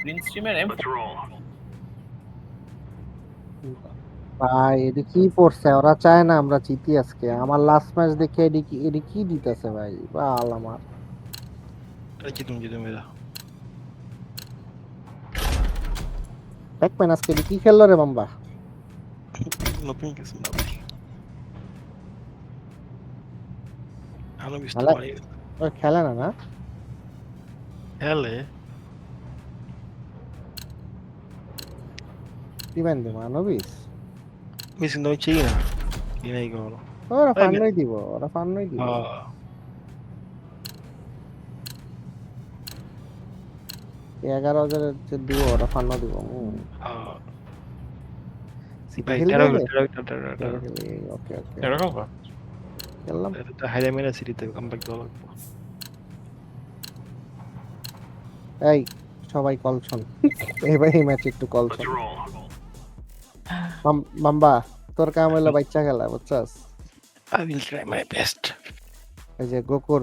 Green স্ট্রিমের M ভাই এটি কি পড়ছে, ওরা চায় না আমরা জিতি আজকে। আমার লাস্ট ম্যাচ দেখে এটি কি দিতেছে ভাই, বাল আমার। দেখবেন আজকে এটি কি খেললো রে বাম্বা। নতুন কিছু না ভাই, আলো বিস্ত ভালো বাড়ি ওরা খেলে না না খেলে। কি বান্ধে মানবিস, মিসিং তুমি চিনি না কি নাই করো। ওরা ফান্নই দিব, ওরা ফান্নই দিব। এই 11,000 যে দিব ওরা ফান্ন দিব। ভাই খেলবে রে? তেরো ওকে ওকে এরকম খেললাম। হাইলে মেরে সিটিতে কামব্যাক দেওয়া লাগবে। এই সবাই কল শোন, এবার এই ম্যাচ একটু কল শোন। মাম্বা তোর কাম হইলো বাচ্চা খেলা, বুঝছস? I will try my best. এই যে গোকুর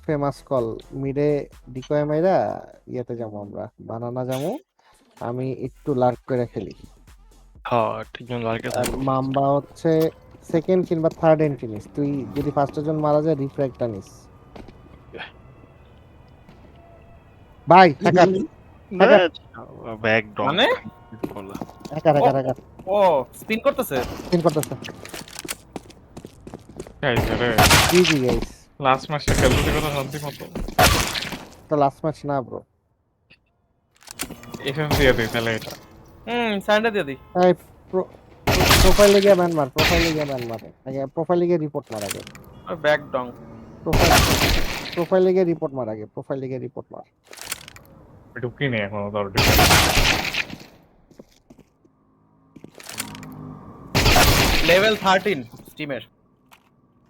ফেমাস কল মিডে ডিকয় মাইরা ইয়েতে যাবো আমরা, বানানা যাবো। আমি একটু লার্ক করে খেলি। হ্যাঁ ঠিক জন লার্কে আর মাম্বা হচ্ছে সেকেন্ড কিংবা থার্ড এন্ট্রি নিস। তুই যদি ফার্স্টের জন মারা যায় রিফ্র্যাক্টটা নিস। ভাই হ্যাকার ব্যাক ডং মানে হ্যাকার হ্যাকার হ্যাকার ও স্পিন করতেছে। স্পিন করতেছে। রে জি জি গাইস, লাস্ট ম্যাচে খেলতে কথা শান্তি মতো তো লাস্ট ম্যাচ না ব্রো। এফএম দিয়ে দিই তাহলে এটা সানডে দিয়ে দিই। এই প্রোফাইলে গিয়ে ব্যান মার, প্রোফাইলে গিয়ে ব্যান মার আগে, প্রোফাইলে গিয়ে রিপোর্ট মার আগে, ব্যাক ডং প্রোফাইলে গিয়ে রিপোর্ট মার আগে, প্রোফাইলে গিয়ে রিপোর্ট মার। ঢুকি নেই এখনো তোর লেভেল 13 স্টিমের।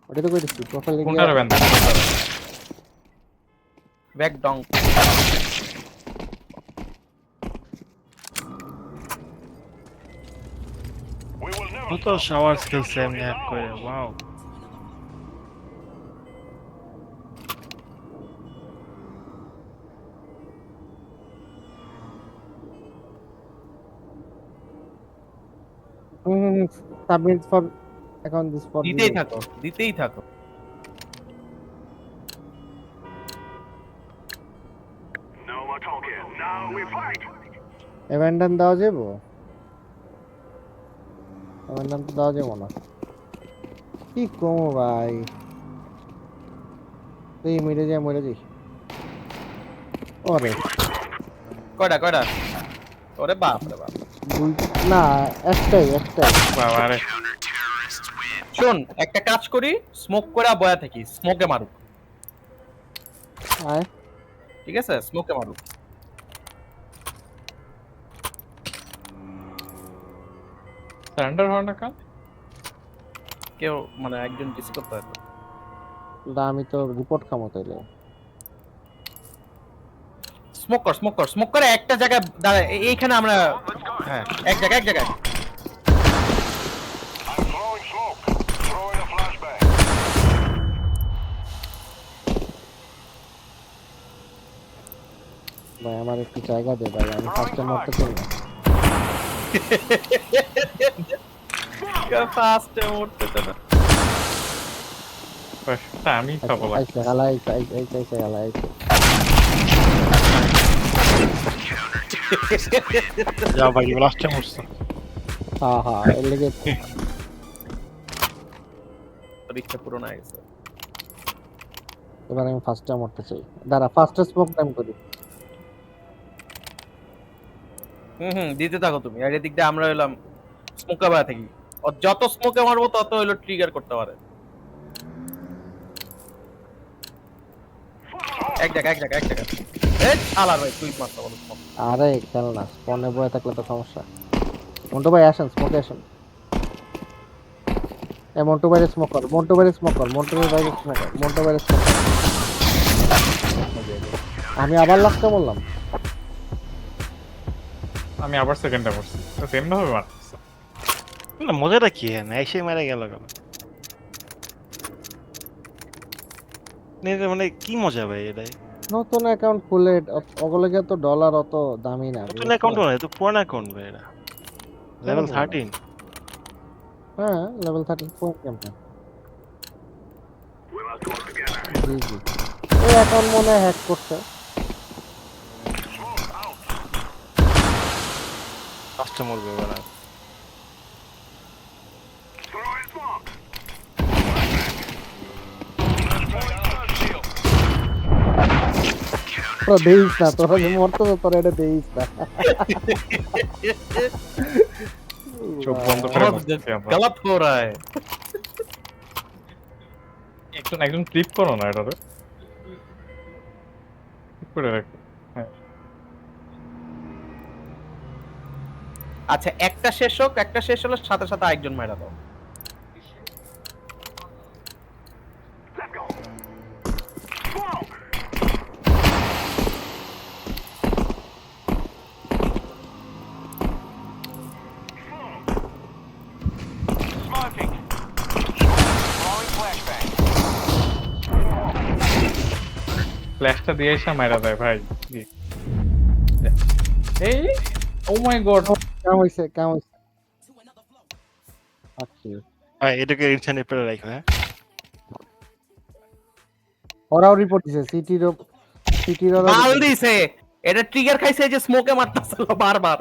ওটা তো কই দিচ্ছি, প্রোফাইলে গিয়ে কোনটার ব্যান ব্যাক ডং কত শাওয়ার স্কিল সেম হ্যাক করে। Wow submit for account this for দিতেই থাকো। এভেন্ডান দেওয়া যাবো, এভেন্ডান তো দেওয়া যাবো না। কি কমো ভাই, তুই মরে যাই মরে যাই। ওরে কয়টা ওরে বাপ রে বাপ। না একটাই বাবা রে শোন একটা কাজ করি, স্মোক করে বয়া থাকি, স্মোকে মারুক। আয় ঠিক আছে স্মোকে মারুক। সারেন্ডার হয় না কাল কেউ মানে একজন ডিস করতে হয়। আমি তো রিপোর্ট খামো তাইলে। স্মোক করে একটা জায়গায় দাঁড়া, এইখানে আমরা হ্যাঁ এক জায়গায় ভাই আমার একটু জায়গা দে ভাই, আমি ফার্স্টে মরতে চাই না। ফার্স্টে উঠতে না আমি খাবো আইছে হালা আইছে হালা আইছে। যা ভাই লাস্ট টাইম উঠছে। হ্যাঁ এর লেগে পরীক্ষা পুরো না গেছে। এবার আমি ফার্স্টে মরতে চাই। দাঁড়া ফার্স্টে স্মোক টাইম করি। দিতে থাকো তুমি, আর এদিক দিয়ে আমরা হইলাম স্মোকে বাড়া থাকি। যত স্মোকে মারবো তত হইলো ট্রিগার করতে পারে। এক জায়গা এই শালার ভাই তুই মারতে বলো স্মোক। আরে খেল না, স্পনে বয়ে থাকলে তো সমস্যা। মন্টু ভাই আসেন, স্মোকে আসেন। মন্টু বাইরে স্মোক কর, মন্টু বাইরে স্মোক কর। আমি আবার লাস্টে বললাম, আমি আবার সেকেন্ডে পড়ছি তো সেম না হবে মারতেছে। না মজাটা কি না এসে মেরে গেল কেন? মানে কি মজা ভাই এটাই। নতুন অ্যাকাউন্ট খুলে ওগুলোকে তো ডলার অত দামি না, নতুন বুঝছো? অ্যাকাউন্ট নয়, তো পুরান অ্যাকাউন্ট ভাই এটা। লেভেল পুরানো না। 13। হ্যাঁ, লেভেল 13 কোন গেমটা? জি জি, এই অ্যাকাউন্ট মনে হয় হ্যাক করছে। ফার্স্টে মরবে এবার। তোরা দেইস না, তোরা যে মরতো না, তোরা এটা দেইস না। চোখ বন্ধ করে बहुत মরতেছি আমরা। गलत हो रहा है। একজন ক্লিপ করো না এটারে। ঠিক করে রাখো। হ্যাঁ। আচ্ছা একটা শেষ হোক, একটা শেষ হলে সাথে সাথে আরেকজন মাইরা দাও। ফ্ল্যাশটা দিয়ে এসে মাইরা দেয় ভাই। জি। এই ও মাই গড। কেমন হইছে, কেমন হইছে? আচ্ছা, ভাই এটাকে ইনসানে পেরে রাখো হ্যাঁ। ওরাও রিপোর্ট দিছে, সিটির বাল দিছে, এটা ট্রিগার খাইছে, এই যে স্মোকে মারতাছিল বারবার।